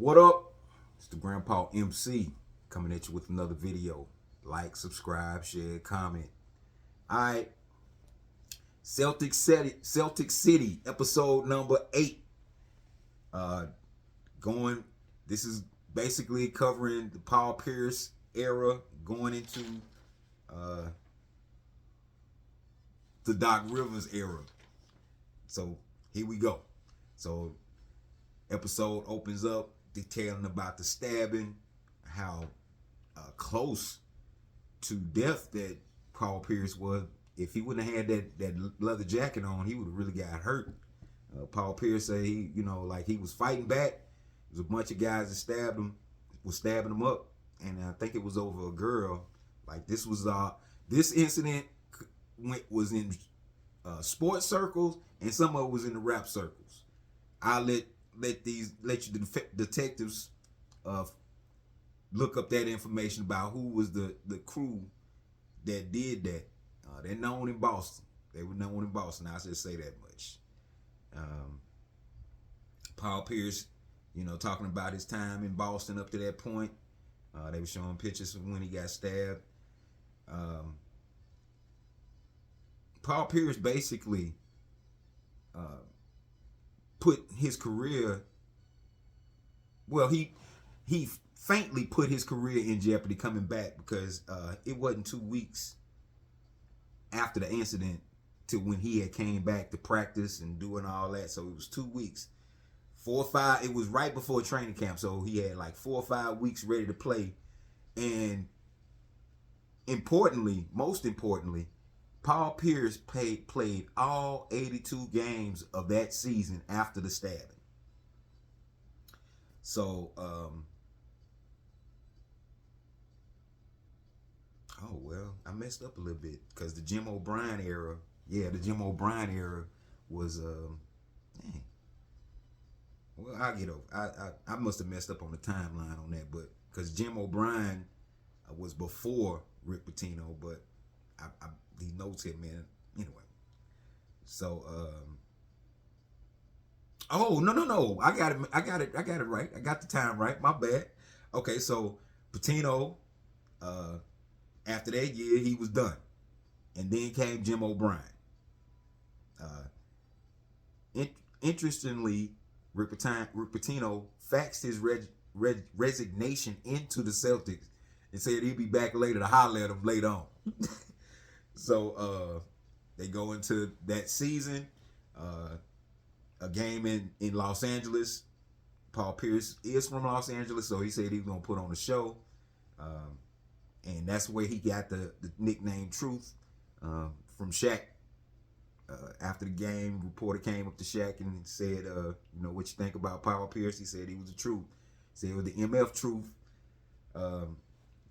What up? It's the Grandpa MC coming at you with another video. Like, subscribe, share, comment. Alright. Celtics City, episode number 8. This is basically covering the Paul Pierce era, going into the Doc Rivers era. So here we go. So episode opens up detailing about the stabbing, how close to death that Paul Pierce was. If he wouldn't have had that leather jacket on, he would have really got hurt. Paul Pierce said he was fighting back. There was a bunch of guys that was stabbing him up, and I think it was over a girl. Like this incident was in sports circles, and some of it was in the rap circles. I'll let you detectives look up that information about who was the crew that did that. They're known in Boston. They were known in Boston. I'll just say that much. Paul Pierce, talking about his time in Boston up to that point. They were showing pictures of when he got stabbed. Paul Pierce basically put his career, he faintly put his career in jeopardy coming back, because it wasn't 2 weeks after the incident to when he had came back to practice and doing all that. So it was 2 weeks. 4 or 5, it was right before training camp, so he had like 4 or 5 weeks ready to play. And most importantly, Paul Pierce played all 82 games of that season after the stabbing. So, I messed up a little bit, because the Jim O'Brien era was, dang. Well, I'll get over. I must have messed up on the timeline on that, but because Jim O'Brien was before Rick Pitino, but these notes here, man. Anyway, so no, I got it right. I got the time right. My bad. Okay, so Pitino, after that year, he was done, and then came Jim O'Brien. Interestingly, Rick Pitino faxed his resignation into the Celtics and said he'd be back later to holler at him later on. So they go into that season, a game in Los Angeles. Paul Pierce is from Los Angeles, so he said he was going to put on a show. And that's where he got the nickname Truth from Shaq. After the game, reporter came up to Shaq and said, what you think about Paul Pierce? He said he was the truth. He said it was the MF Truth,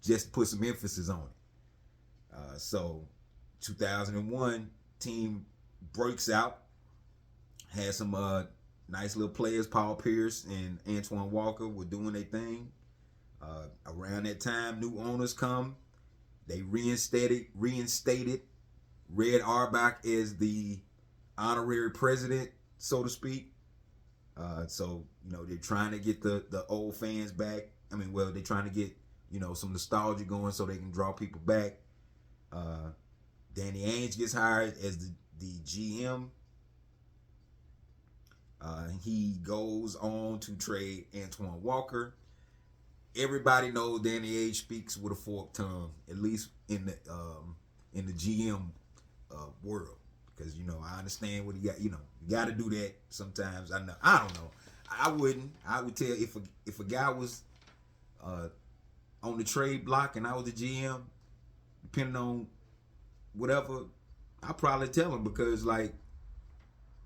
just to put some emphasis on it. So 2001, team breaks out, had some nice little players. Paul Pierce and Antoine Walker were doing their thing. Around that time, new owners come. They reinstated Red Auerbach as the honorary president, so to speak. So they're trying to get the old fans back. They're trying to get some nostalgia going so they can draw people back. Danny Ainge gets hired as the GM. He goes on to trade Antoine Walker. Everybody knows Danny Ainge speaks with a forked tongue, at least in the GM world, because I understand what he got. You got to do that sometimes. I know. I don't know. I wouldn't. I would tell if a guy was on the trade block and I was the GM, depending on whatever, I'd probably tell him, because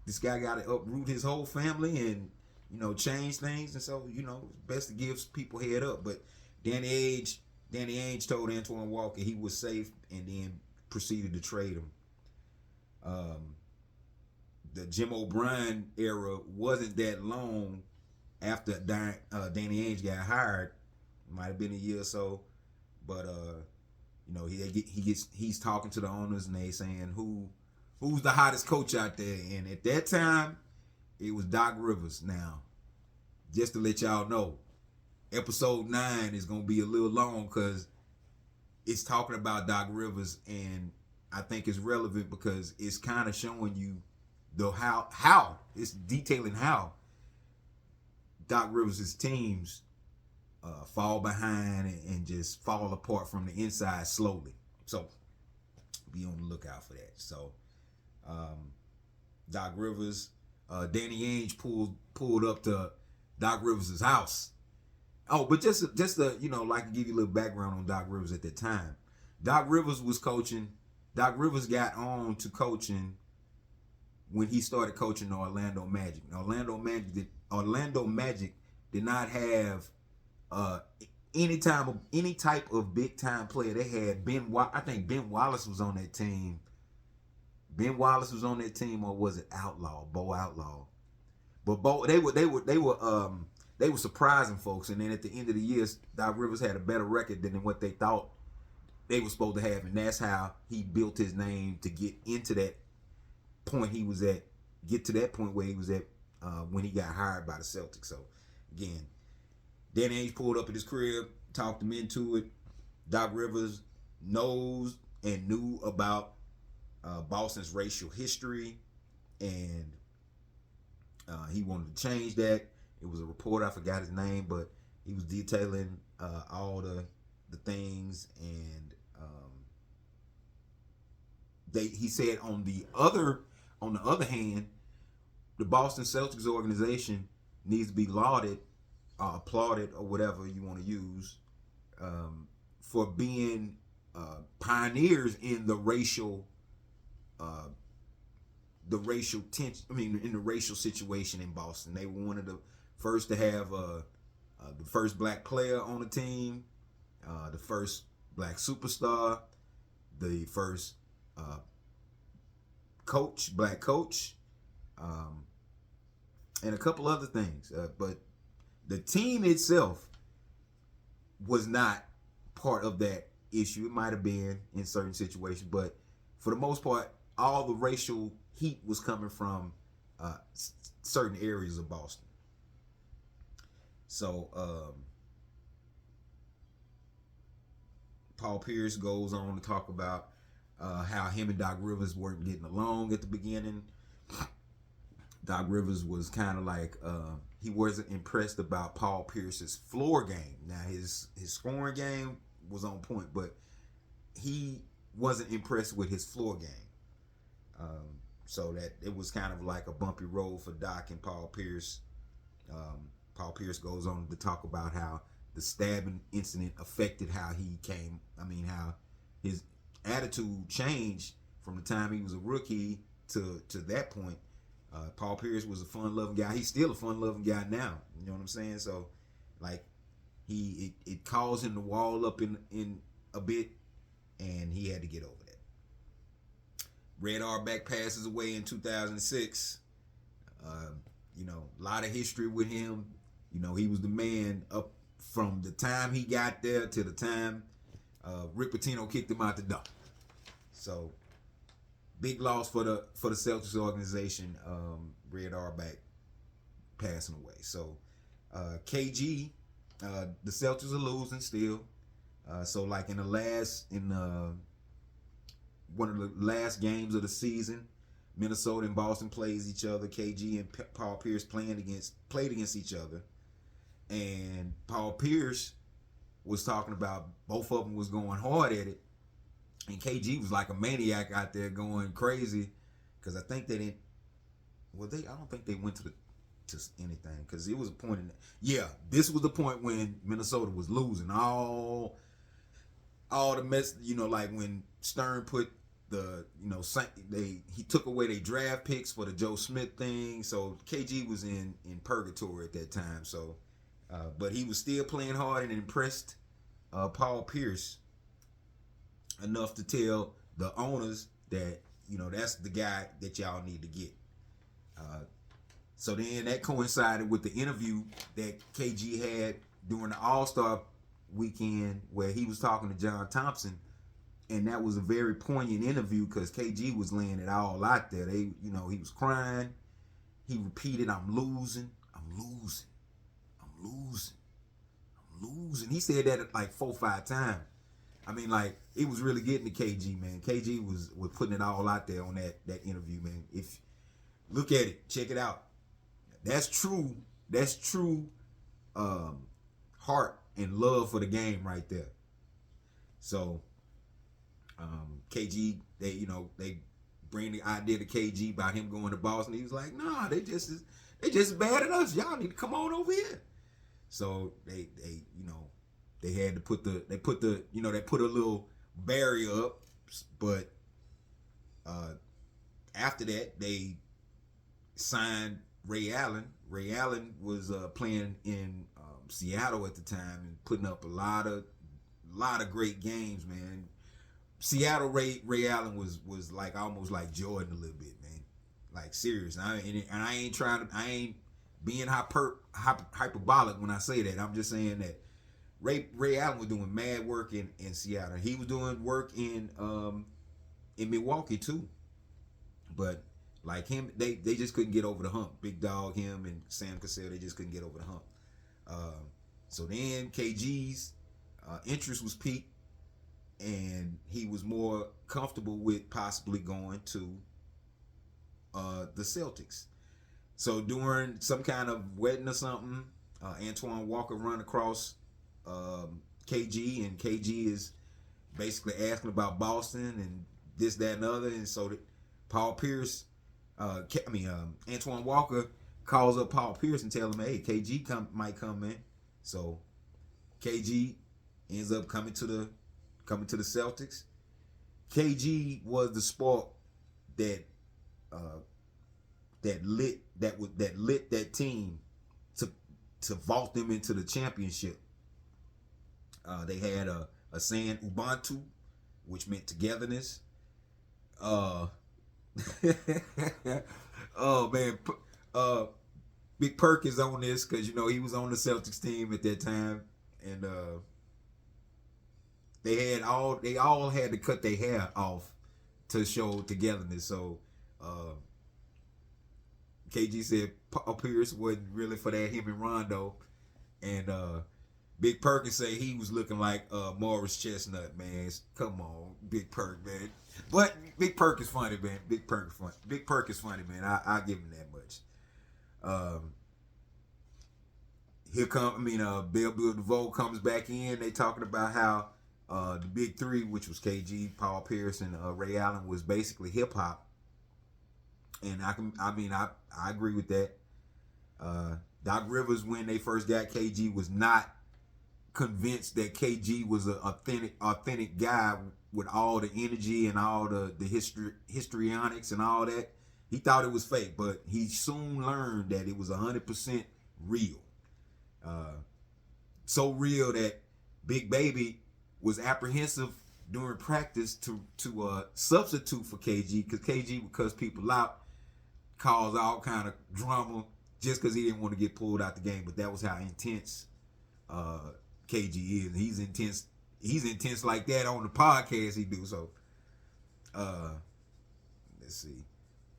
this guy got to uproot his whole family and change things, and so it's best to give people head up. But Danny Ainge told Antoine Walker he was safe, and then proceeded to trade him. The Jim O'Brien era wasn't that long after Danny Ainge got hired. It might have been a year or so, but he's talking to the owners, and they saying who's the hottest coach out there, and at that time it was Doc Rivers. Now, just to let y'all know, episode 9 is gonna be a little long because it's talking about Doc Rivers, and I think it's relevant because it's kind of showing you the how it's detailing how Doc Rivers' teams fall behind and just fall apart from the inside slowly. So be on the lookout for that. So Doc Rivers, Danny Ainge pulled up to Doc Rivers' house. Oh, but just to, like to give you a little background on Doc Rivers at that time. Doc Rivers was coaching. Doc Rivers got on to coaching when he started coaching the Orlando Magic. Orlando Magic did not have any type of big time player. They had I think Ben Wallace was on that team. Ben Wallace was on that team, or was it Bo Outlaw? But they were surprising folks, and then at the end of the year, Doc Rivers had a better record than what they thought they were supposed to have, and that's how he built his name to get into that point he was at, get to that point where he was at when he got hired by the Celtics. So, again, Danny Ainge pulled up at his crib, talked him into it. Doc Rivers knows and knew about Boston's racial history, and he wanted to change that. It was a reporter, I forgot his name, but he was detailing all the things, and he said on the other hand, the Boston Celtics organization needs to be lauded, applauded, or whatever you want to use, for being pioneers in the racial tension. In the racial situation in Boston. They were one of the first to have the first black player on the team, the first black superstar, the first black coach, and a couple other things. But the team itself was not part of that issue. It might have been in certain situations, but for the most part, all the racial heat was coming from certain areas of Boston. So Paul Pierce goes on to talk about how him and Doc Rivers weren't getting along at the beginning. Doc Rivers was kind of like he wasn't impressed about Paul Pierce's floor game. Now his scoring game was on point, but he wasn't impressed with his floor game. So that it was kind of like a bumpy road for Doc and Paul Pierce. Paul Pierce goes on to talk about how the stabbing incident affected how how his attitude changed from the time he was a rookie to that point. Paul Pierce was a fun-loving guy. He's still a fun-loving guy now. You know what I'm saying? So, like, it caused him to wall up in a bit, and he had to get over that. Red Auerbach passes away in 2006. A lot of history with him. He was the man up from the time he got there to the time Rick Pitino kicked him out the door. So, big loss for the Celtics organization. Red Auerbach passing away. So, KG, the Celtics are losing still. So, like in one of the last games of the season, Minnesota and Boston plays each other. KG and Paul Pierce played against each other, and Paul Pierce was talking about both of them was going hard at it, and KG was like a maniac out there going crazy, because I think they didn't. Well, I don't think they went to anything, because it was a point this was the point when Minnesota was losing all the mess. Like when Stern put he took away their draft picks for the Joe Smith thing. So KG was in purgatory at that time. So, but he was still playing hard and impressed Paul Pierce enough to tell the owners that that's the guy that y'all need to get. So then that coincided with the interview that KG had during the All-Star weekend, where he was talking to John Thompson. And that was a very poignant interview because KG was laying it all out there. He was crying. He repeated, I'm losing. losing. He said that like 4 or 5 times. I mean, like, it was really getting to KG, man. KG was putting it all out there on that interview, man. If look at it, check it out. That's true. That's true heart and love for the game right there. So KG, they bring the idea to KG about him going to Boston. He was like, nah, they just as bad as us. Y'all need to come on over here. So they had to put a little barrier up, but after that they signed Ray Allen. Ray Allen was playing in Seattle at the time and putting up a lot of great games, man. Seattle Ray Allen was like almost like Jordan a little bit, man. Like serious. And I ain't being hyperbolic when I say that. I'm just saying that Ray Allen was doing mad work in Seattle. He was doing work in Milwaukee too. But like him, they just couldn't get over the hump. Big Dog, him and Sam Cassell, they just couldn't get over the hump. So then KG's interest was peaked, and he was more comfortable with possibly going to the Celtics. So during some kind of wedding or something, Antoine Walker run across KG, and KG is basically asking about Boston and this, that, and the other. And so Paul Pierce, Antoine Walker calls up Paul Pierce and tells him, hey, KG might come in. So KG ends up coming to the Celtics. KG was the spark that lit that team to vault them into the championship. They had a saying Ubuntu, which meant togetherness. Oh man, Big Perk is on this because he was on the Celtics team at that time, and they all had to cut their hair off to show togetherness. So KG said Paul Pierce wasn't really for that, him and Rondo, and Big Perk say he was looking like Morris Chestnut, man. Come on, Big Perk, man. But Big Perk is funny, man. Big Perk is funny, man. I give him that much. Bill DeVoe comes back in. They talking about how the big three, which was KG, Paul Pierce, and Ray Allen, was basically hip hop. And I agree with that. Doc Rivers, when they first got KG, was not convinced that KG was an authentic guy with all the energy and all the histrionics and all that. He thought it was fake, but he soon learned that it was 100% real. So real that Big Baby was apprehensive during practice to substitute for KG, because KG would cuss people out, cause all kind of drama just because he didn't want to get pulled out the game. But that was how intense KG is. And he's intense. He's intense like that on the podcast he do. So let's see.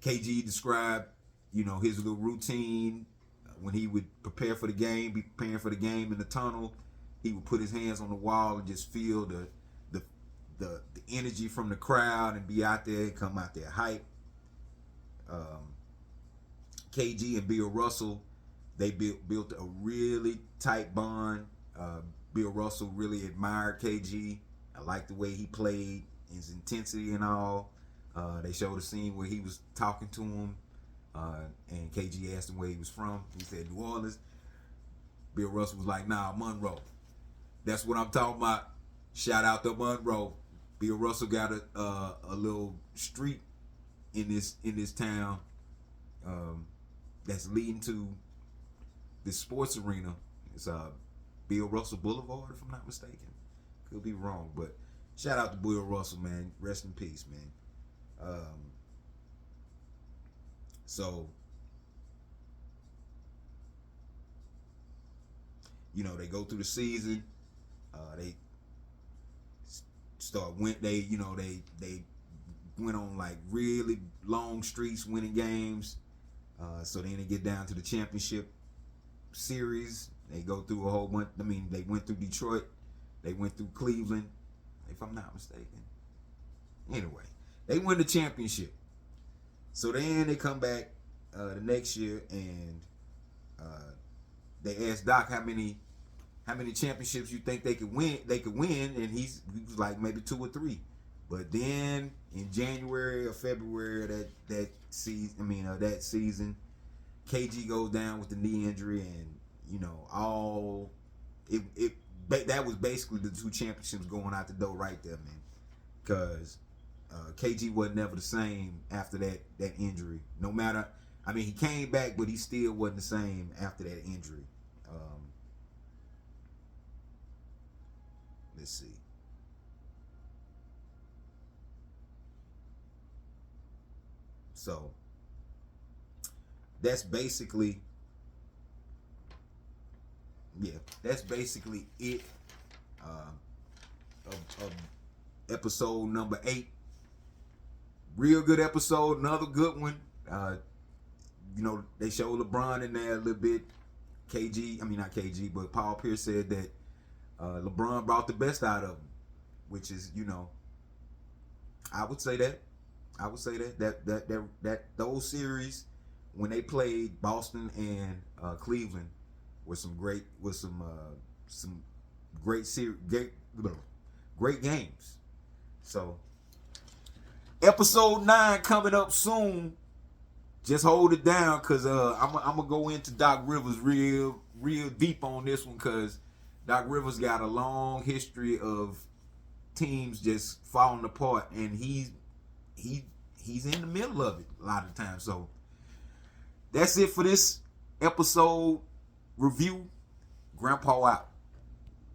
KG described, his little routine when he would be preparing for the game in the tunnel. He would put his hands on the wall and just feel the energy from the crowd and be out there, come out there hype. KG and Bill Russell, they built a really tight bond. Bill Russell really admired KG. I liked the way he played, his intensity and all. They showed a scene where he was talking to him, and KG asked him where he was from. He said New Orleans. Bill Russell was like, nah, Monroe. That's what I'm talking about. Shout out to Monroe. Bill Russell got a little street in this town that's leading to this sports arena. It's Bill Russell Boulevard, if I'm not mistaken. Could be wrong, but shout out to Bill Russell, man. Rest in peace, man. So they go through the season. They went on like really long streaks, winning games. So then they get down to the championship series They go through a whole bunch. I mean, they went through Detroit. They went through Cleveland, if I'm not mistaken. Anyway, they win the championship. So then they come back the next year and they asked Doc how many championships you think they could win. And he was like maybe 2 or 3. But then in January or February of that season, KG goes down with the knee injury, and that was basically the 2 championships going out the door right there, man. Because KG wasn't never the same after that injury. No matter, I mean, he came back, but he still wasn't the same after that injury. Let's see. So that's basically it of episode number 8. Real good episode, another good one. They show LeBron in there a little bit. Not KG, but Paul Pierce said that LeBron brought the best out of him, which is, I would say that those series when they played Boston and Cleveland was some great games. So episode 9 coming up soon. Just hold it down, cause I'm gonna go into Doc Rivers real deep on this one, cause Doc Rivers got a long history of teams just falling apart, and he's in the middle of it a lot of times. So that's it for this episode review. Grandpa out.